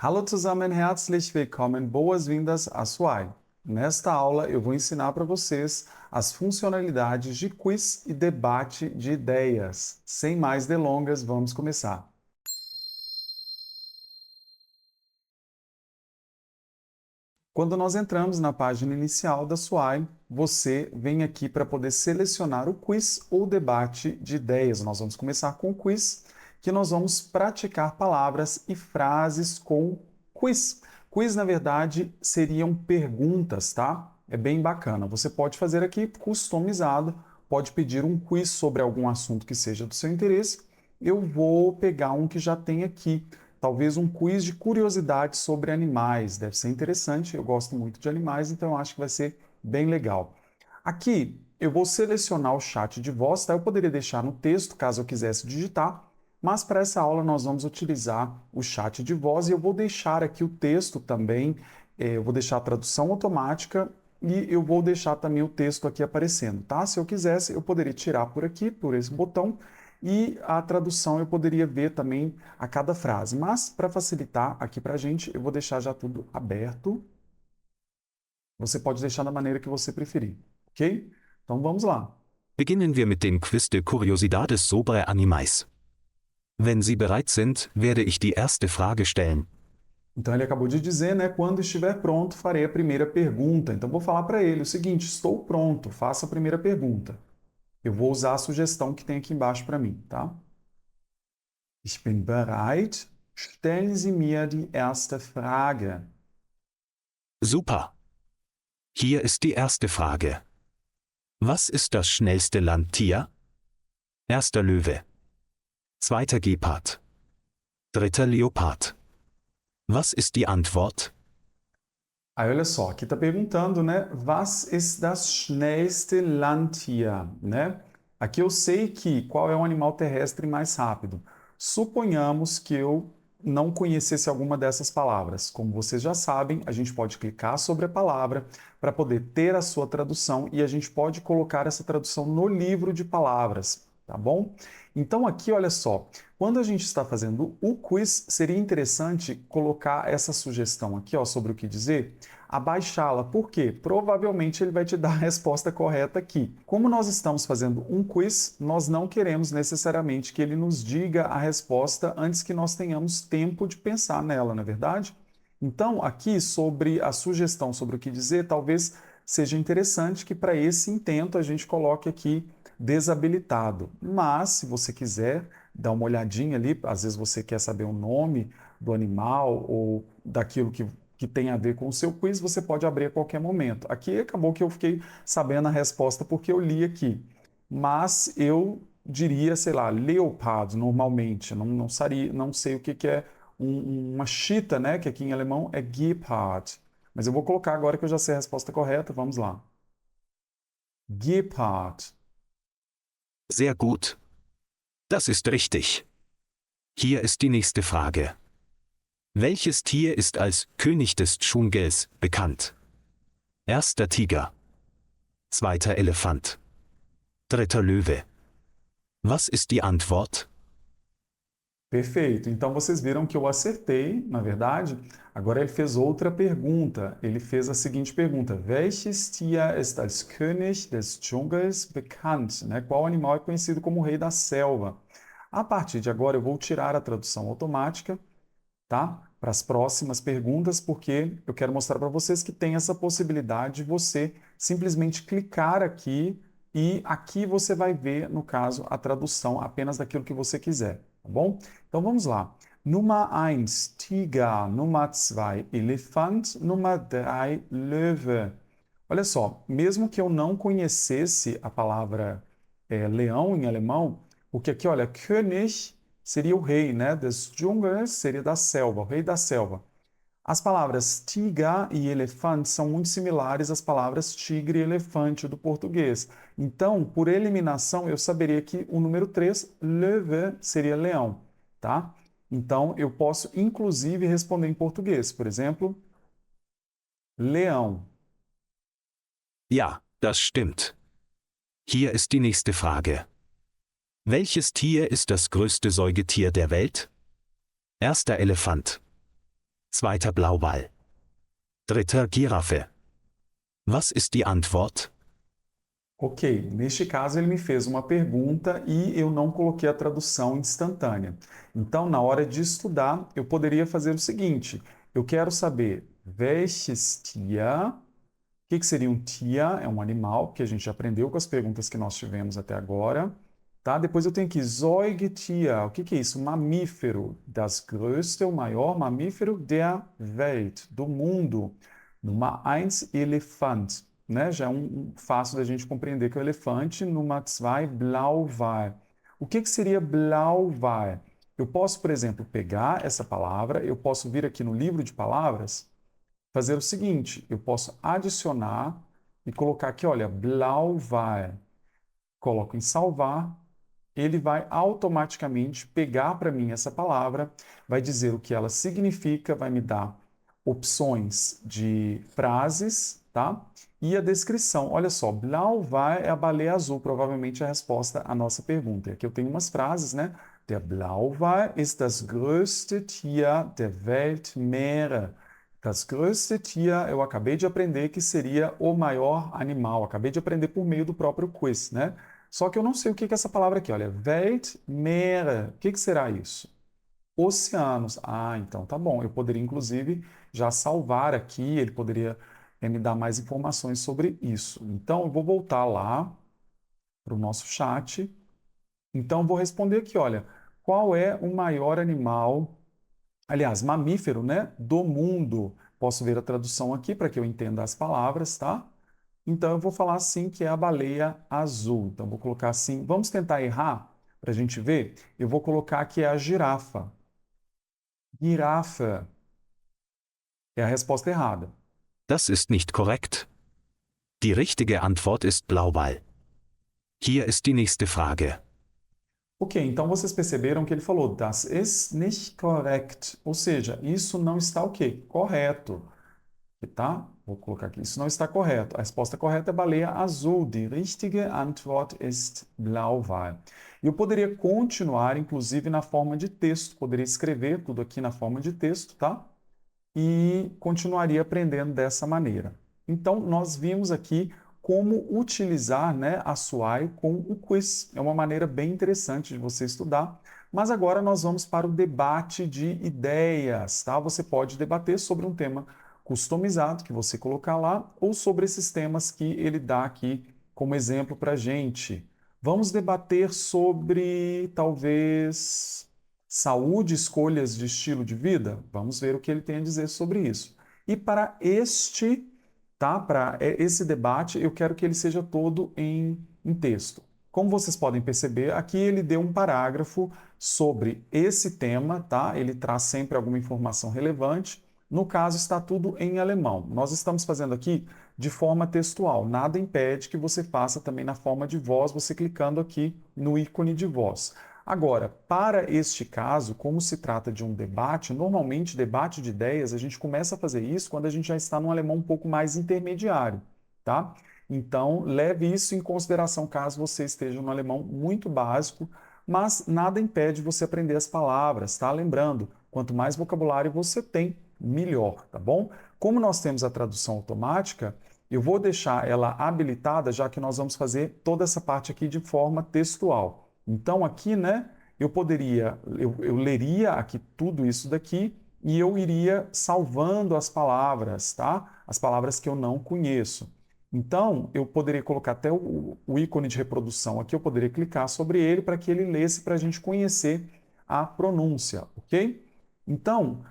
Hallo zusammen, herzlich willkommen, boas-vindas à SWAI. Nesta aula eu vou ensinar para vocês as funcionalidades de quiz e debate de ideias. Sem mais delongas, vamos começar. Quando nós entramos na página inicial da SWAI, você vem aqui para poder selecionar o quiz ou debate de ideias. Nós vamos começar com o quiz, que nós vamos praticar palavras e frases com quiz. Quiz, na verdade, seriam perguntas, tá? É bem bacana. Você pode fazer aqui customizado, pode pedir um quiz sobre algum assunto que seja do seu interesse. Eu vou pegar um que já tem aqui. Talvez um quiz de curiosidades sobre animais. Deve ser interessante. Eu gosto muito de animais, então eu acho que vai ser bem legal. Aqui eu vou selecionar o chat de voz, tá? Eu poderia deixar no texto, caso eu quisesse digitar, mas para essa aula nós vamos utilizar o chat de voz e eu vou deixar aqui o texto também. Eu vou deixar a tradução automática e eu vou deixar também o texto aqui aparecendo, tá? Se eu quisesse, eu poderia tirar por aqui, por esse botão, e a tradução eu poderia ver também a cada frase. Mas, para facilitar aqui para a gente, eu vou deixar já tudo aberto. Você pode deixar da maneira que você preferir, ok? Então vamos lá. Beginnen wir mit dem Quiz de Curiosidades sobre Animais. Wenn Sie bereit sind, werde ich die erste Frage stellen. Então ele acabou de dizer, né? Quando estiver pronto, farei a primeira pergunta. Então vou falar para ele o seguinte: estou pronto, faça a primeira pergunta. Eu vou usar a sugestão que tem aqui embaixo para mim, tá? Ich bin bereit. Stellen Sie mir die erste Frage. Super. Hier ist die erste Frage. Was ist das schnellste Landtier? Erster Löwe. Zweiter Gepard. Dritter Leopard. Was ist die Antwort? Aí olha só, aqui está perguntando, né? Was ist das schnellste Landtier, né? Aqui eu sei que qual é o animal terrestre mais rápido. Suponhamos que eu não conhecesse alguma dessas palavras. Como vocês já sabem, a gente pode clicar sobre a palavra para poder ter a sua tradução e a gente pode colocar essa tradução no livro de palavras, tá bom? Então aqui, olha só, quando a gente está fazendo o quiz, seria interessante colocar essa sugestão aqui, ó, sobre o que dizer, abaixá-la. Por quê? Provavelmente ele vai te dar a resposta correta aqui. Como nós estamos fazendo um quiz, nós não queremos necessariamente que ele nos diga a resposta antes que nós tenhamos tempo de pensar nela, não é verdade? Então, aqui sobre a sugestão sobre o que dizer, talvez seja interessante que para esse intento a gente coloque aqui desabilitado. Mas, se você quiser dar uma olhadinha ali, às vezes você quer saber o nome do animal ou daquilo que tem a ver com o seu quiz, você pode abrir a qualquer momento. Aqui acabou que eu fiquei sabendo a resposta porque eu li aqui. Mas eu diria, sei lá, leopardo normalmente. Não sei o que é uma chita, né? Que aqui em alemão é Gepard. Mas eu vou colocar agora que eu já sei a resposta correta. Vamos lá. Gepard. Sehr gut. Das ist richtig. Hier ist die nächste Frage. Welches Tier ist als König des Dschungels bekannt? Erster Tiger. Zweiter Elefant. Dritter Löwe. Was ist die Antwort? Perfeito. Então vocês viram que eu acertei, na verdade. Agora ele fez outra pergunta. Ele fez a seguinte pergunta: Welches Tier ist als König des Dschungels bekannt? Né? Qual animal é conhecido como o rei da selva? A partir de agora eu vou tirar a tradução automática, tá? Para as próximas perguntas, porque eu quero mostrar para vocês que tem essa possibilidade de você simplesmente clicar aqui e aqui você vai ver, no caso, a tradução apenas daquilo que você quiser, tá bom? Então vamos lá. Nummer 1, Tiger. Nummer 2, Elefant. Nummer 3, Löwe. Olha só, mesmo que eu não conhecesse a palavra leão em alemão, porque aqui, olha, König seria o rei, né? Des Dschungels seria da selva, o rei da selva. As palavras tiger e elefante são muito similares às palavras tigre e elefante do português. Então, por eliminação, eu saberia que o número 3, Löwe, seria leão, tá? Então, eu posso, inclusive, responder em português. Por exemplo, leão. Ja, das stimmt. Hier ist die nächste Frage. Welches Tier ist das größte Säugetier der Welt? Erster Elefant. Zweiter Blauwal. Dritter Giraffe. Was ist die Antwort? Ok, neste caso ele me fez uma pergunta e eu não coloquei a tradução instantânea. Então, na hora de estudar, eu poderia fazer o seguinte: eu quero saber welches Tier, o que seria um Tier? É um animal, que a gente já aprendeu com as perguntas que nós tivemos até agora. Tá? Depois eu tenho aqui Säugetier, o que é isso? Mamífero, das größte, o maior mamífero der Welt, do mundo. Nummer 1, Elefant, né? Já é fácil da gente compreender que é o elefante. Nummer 2, Blauwal. O que seria Blauwal? Eu posso, por exemplo, pegar essa palavra, eu posso vir aqui no livro de palavras, fazer o seguinte, eu posso adicionar e colocar aqui, olha, Blauwal. Coloco em salvar, ele vai automaticamente pegar para mim essa palavra, vai dizer o que ela significa, vai me dar opções de frases, tá? E a descrição. Olha só, Blauwal é a baleia azul, provavelmente a resposta à nossa pergunta. Aqui eu tenho umas frases, né? Der Blauwal ist das größte Tier der Weltmeere. Das größte Tier, eu acabei de aprender que seria o maior animal. Acabei de aprender por meio do próprio quiz, né? Só que eu não sei o que é essa palavra aqui, olha. Weltmeere. O que será isso? Oceanos. Ah, então tá bom. Eu poderia, inclusive, já salvar aqui, ele poderia me dar mais informações sobre isso. Então, eu vou voltar lá para o nosso chat. Então, eu vou responder aqui, olha. Qual é o maior animal, aliás, mamífero, né, do mundo? Posso ver a tradução aqui para que eu entenda as palavras, tá? Então, eu vou falar assim que é a baleia azul. Então, vou colocar assim. Vamos tentar errar para a gente ver? Eu vou colocar que é a girafa. Girafa é a resposta errada. Das ist nicht korrekt. Die richtige Antwort ist Blauwal. Hier ist die nächste Frage. Ok, então vocês perceberam que ele falou das ist nicht korrekt. Ou seja, isso não está o quê? Correto. Tá? Vou colocar aqui. Isso não está correto. A resposta correta é baleia azul. Die richtige Antwort ist Blauwal. E eu poderia continuar, inclusive, na forma de texto. Poderia escrever tudo aqui na forma de texto, tá? E continuaria aprendendo dessa maneira. Então, nós vimos aqui como utilizar, né, a SWAI com o quiz. É uma maneira bem interessante de você estudar. Mas agora nós vamos para o debate de ideias, tá? Você pode debater sobre um tema customizado que você colocar lá ou sobre esses temas que ele dá aqui como exemplo para a gente. Vamos debater sobre, talvez, saúde, escolhas de estilo de vida? Vamos ver o que ele tem a dizer sobre isso. E para esse debate, eu quero que ele seja todo em texto. Como vocês podem perceber, aqui ele deu um parágrafo sobre esse tema, tá? Ele traz sempre alguma informação relevante. No caso, está tudo em alemão. Nós estamos fazendo aqui de forma textual. Nada impede que você faça também na forma de voz, você clicando aqui no ícone de voz. Agora, para este caso, como se trata de um debate, normalmente debate de ideias, a gente começa a fazer isso quando a gente já está num alemão um pouco mais intermediário, tá? Então, leve isso em consideração caso você esteja no alemão muito básico, mas nada impede você aprender as palavras, tá? Lembrando, quanto mais vocabulário você tem, melhor, tá bom? Como nós temos a tradução automática, eu vou deixar ela habilitada, já que nós vamos fazer toda essa parte aqui de forma textual. Então, aqui, né, eu leria aqui tudo isso daqui e eu iria salvando as palavras, tá? As palavras que eu não conheço. Então, eu poderia colocar até o ícone de reprodução aqui, eu poderia clicar sobre ele para que ele lesse para a gente conhecer a pronúncia, ok? Então,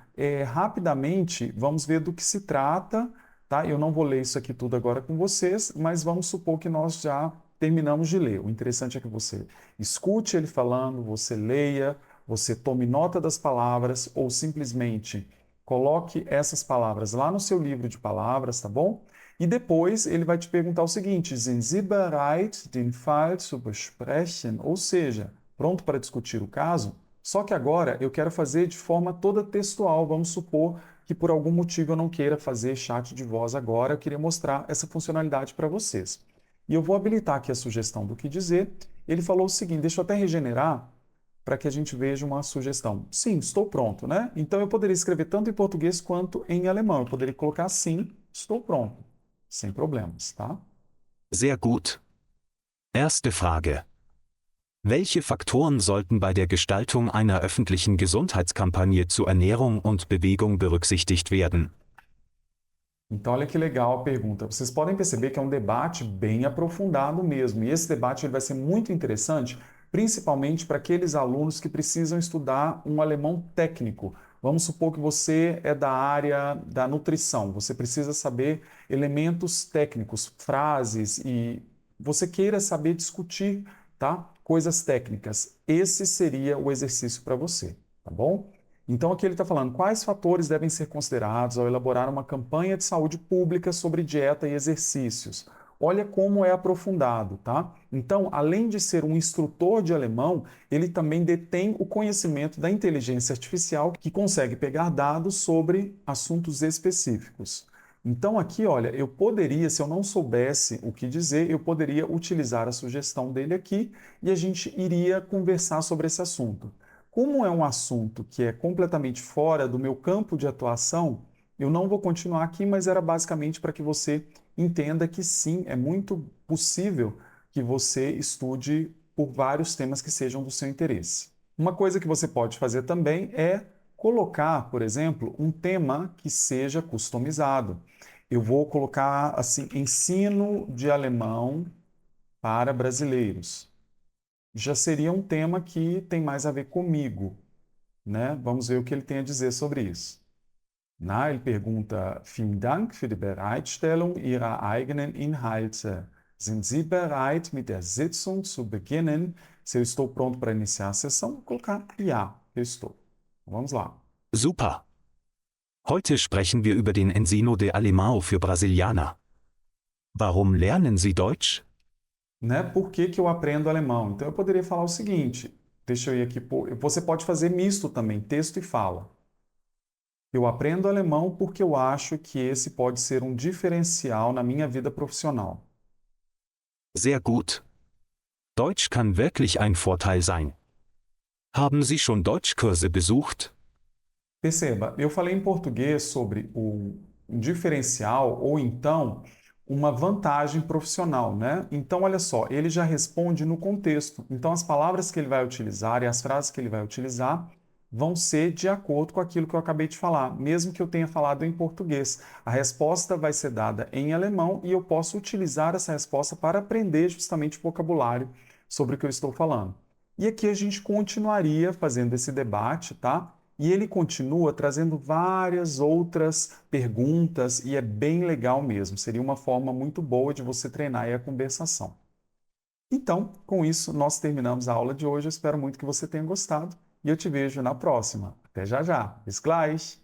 rapidamente, vamos ver do que se trata, tá? Eu não vou ler isso aqui tudo agora com vocês, mas vamos supor que nós já terminamos de ler. O interessante é que você escute ele falando, você leia, você tome nota das palavras ou simplesmente coloque essas palavras lá no seu livro de palavras, tá bom? E depois ele vai te perguntar o seguinte: Sind Sie bereit, den Fall zu besprechen? Ou seja, pronto para discutir o caso? Só que agora eu quero fazer de forma toda textual. Vamos supor que por algum motivo eu não queira fazer chat de voz agora, eu queria mostrar essa funcionalidade para vocês. E eu vou habilitar aqui a sugestão do que dizer. Ele falou o seguinte, deixa eu até regenerar para que a gente veja uma sugestão. Sim, estou pronto, né? Então eu poderia escrever tanto em português quanto em alemão. Eu poderia colocar sim, estou pronto, sem problemas, tá? Sehr gut. Erste Frage. Welche Faktoren sollten bei der Gestaltung einer öffentlichen Gesundheitskampagne zu Ernährung und Bewegung berücksichtigt werden? Então, olha que legal a pergunta. Vocês podem perceber que é um debate bem aprofundado mesmo. E esse debate ele vai ser muito interessante, principalmente para aqueles alunos que precisam estudar um alemão técnico. Vamos supor que você é da área da nutrição. Você precisa saber elementos técnicos, frases e você queira saber discutir, tá? Coisas técnicas. Esse seria o exercício para você, tá bom? Então, aqui ele está falando quais fatores devem ser considerados ao elaborar uma campanha de saúde pública sobre dieta e exercícios. Olha como é aprofundado, tá? Então, além de ser um instrutor de alemão, ele também detém o conhecimento da inteligência artificial que consegue pegar dados sobre assuntos específicos. Então, aqui, olha, eu poderia, se eu não soubesse o que dizer, eu poderia utilizar a sugestão dele aqui e a gente iria conversar sobre esse assunto. Como é um assunto que é completamente fora do meu campo de atuação, eu não vou continuar aqui, mas era basicamente para que você entenda que sim, é muito possível que você estude por vários temas que sejam do seu interesse. Uma coisa que você pode fazer também é colocar, por exemplo, um tema que seja customizado. Eu vou colocar assim, ensino de alemão para brasileiros. Já seria um tema que tem mais a ver comigo, né? Vamos ver o que ele tem a dizer sobre isso. Na, ele pergunta: Vielen Dank für die Bereitstellung Ihrer eigenen Inhalte. Sind Sie bereit, mit der Sitzung zu beginnen? Se eu estou pronto para iniciar a sessão, vou colocar ja, eu estou. Vamos lá. Super. Heute sprechen wir über den Ensino de Alemão für Brasilianer. Warum lernen Sie Deutsch? Né? Por que que eu aprendo alemão? Então eu poderia falar o seguinte, deixa eu ir aqui, você pode fazer misto também, texto e fala. Eu aprendo alemão porque eu acho que esse pode ser um diferencial na minha vida profissional. Sehr gut. Deutsch kann wirklich ein Vorteil sein. Haben Sie schon Deutschkurse besucht? Perceba, eu falei em português sobre um diferencial ou então uma vantagem profissional, né? Então, olha só, ele já responde no contexto. Então, as palavras que ele vai utilizar e as frases que ele vai utilizar vão ser de acordo com aquilo que eu acabei de falar, mesmo que eu tenha falado em português. A resposta vai ser dada em alemão e eu posso utilizar essa resposta para aprender justamente o vocabulário sobre o que eu estou falando. E aqui a gente continuaria fazendo esse debate, tá? E ele continua trazendo várias outras perguntas e é bem legal mesmo. Seria uma forma muito boa de você treinar aí a conversação. Então, com isso, nós terminamos a aula de hoje. Eu espero muito que você tenha gostado e eu te vejo na próxima. Até já já. Bis gleich!